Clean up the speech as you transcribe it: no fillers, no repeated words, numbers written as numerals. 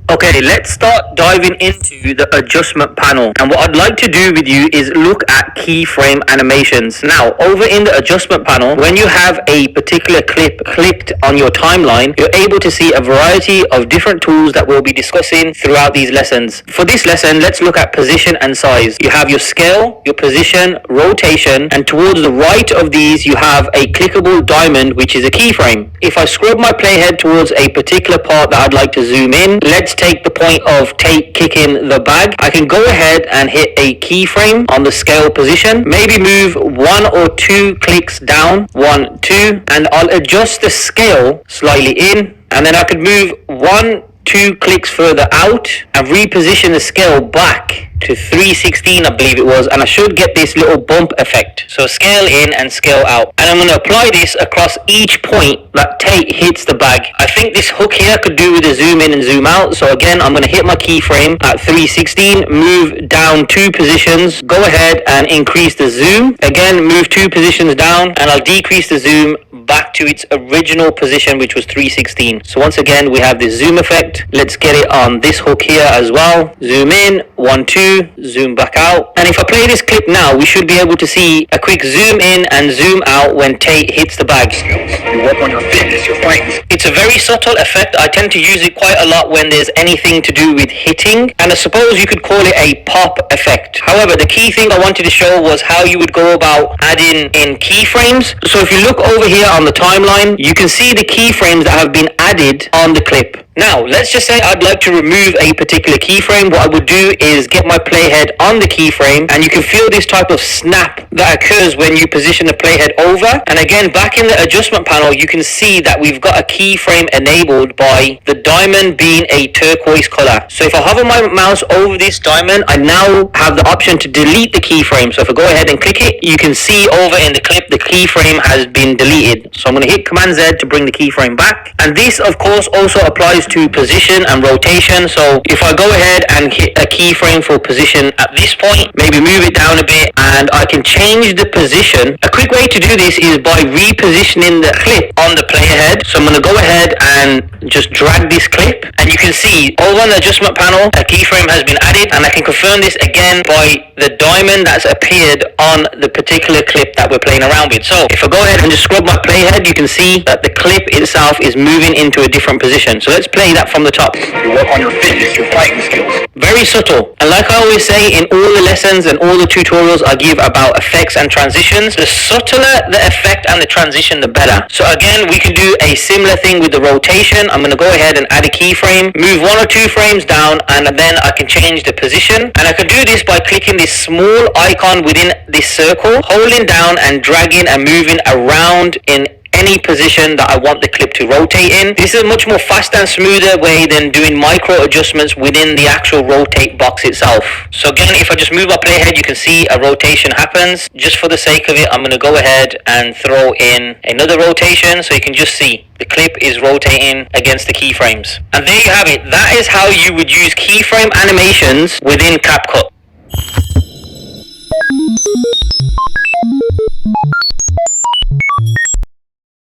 Okay, let's start diving into the adjustment panel. And what I'd like to do with you is look at keyframe animations. Now, over in the adjustment panel, when you have a particular clip clicked on your timeline, you're able to see a variety of different tools that we'll be discussing throughout these lessons. For this lesson, let's look at position and size. You have your scale, your position, rotation, and towards the right of these, you have a clickable diamond, which is a keyframe. If I scrub my playhead towards a particular part that I'd like to zoom in, let's take the point of Tate kicking the bag. I can go ahead and hit a keyframe on the scale position, maybe move 1 or 2 clicks down, 1, 2, and I'll adjust the scale slightly in, and then I could move 1, 2 clicks further out and reposition the scale back to 316, I believe it was, and I should get this little bump effect. So scale in and scale out. And I'm going to apply this across each point that Tate hits the bag. I think this hook here could do with a zoom in and zoom out. So again, I'm going to hit my keyframe at 316, move down 2 positions, go ahead and increase the zoom. Again, move 2 positions down, and I'll decrease the zoom back to its original position, which was 316. So once again, we have this zoom effect. Let's get it on this hook here as well. Zoom in, 1, 2, zoom back out. And if I play this clip now, we should be able to see a quick zoom in and zoom out when Tate hits the bag. You work on your fitness, your fighting. It's a very subtle effect. I tend to use it quite a lot when there's anything to do with hitting, and I suppose you could call it a pop effect. However, the key thing I wanted to show was how you would go about adding in keyframes. So if you look over here on the timeline, you can see the keyframes that have been added on the clip. Now, let's just say I'd like to remove a particular keyframe. What I would do is get my playhead on the keyframe, and you can feel this type of snap that occurs when you position the playhead over. And again, back in the adjustment panel, you can see that we've got a keyframe enabled by the diamond being a turquoise color. So if I hover my mouse over this diamond, I now have the option to delete the keyframe. So if I go ahead and click it, you can see over in the clip, the keyframe has been deleted. So I'm going to hit Command Z to bring the keyframe back. And this, of course, also applies to position and rotation. So if I go ahead and hit a keyframe for position at this point, maybe move it down a bit, and I can change the position. A quick way to do this is by repositioning the clip on the playhead. So I'm going to go ahead and just drag this clip, and you can see over on the adjustment panel, a keyframe has been added, and I can confirm this again by the diamond that's appeared on the particular clip that we're playing around with. So if I go ahead and just scrub my playhead, you can see that the clip itself is moving into a different position. So let's play that from the top. You work on your fitness, your fighting skills. Very subtle. And like I always say in all the lessons and all the tutorials I give about effects and transitions, the subtler the effect and the transition, the better. So again, we can do a similar thing with the rotation. I'm going to go ahead and add a keyframe, move 1 or 2 frames down, and then I can change the position. And I can do this by clicking this small icon within this circle, holding down and dragging and moving around in any position that I want the clip to rotate in. This is a much more fast and smoother way than doing micro adjustments within the actual rotate box itself. So again, if I just move my playhead, you can see a rotation happens. Just for the sake of it, I'm going to go ahead and throw in another rotation so you can just see the clip is rotating against the keyframes. And there you have it. That is how you would use keyframe animations within CapCut.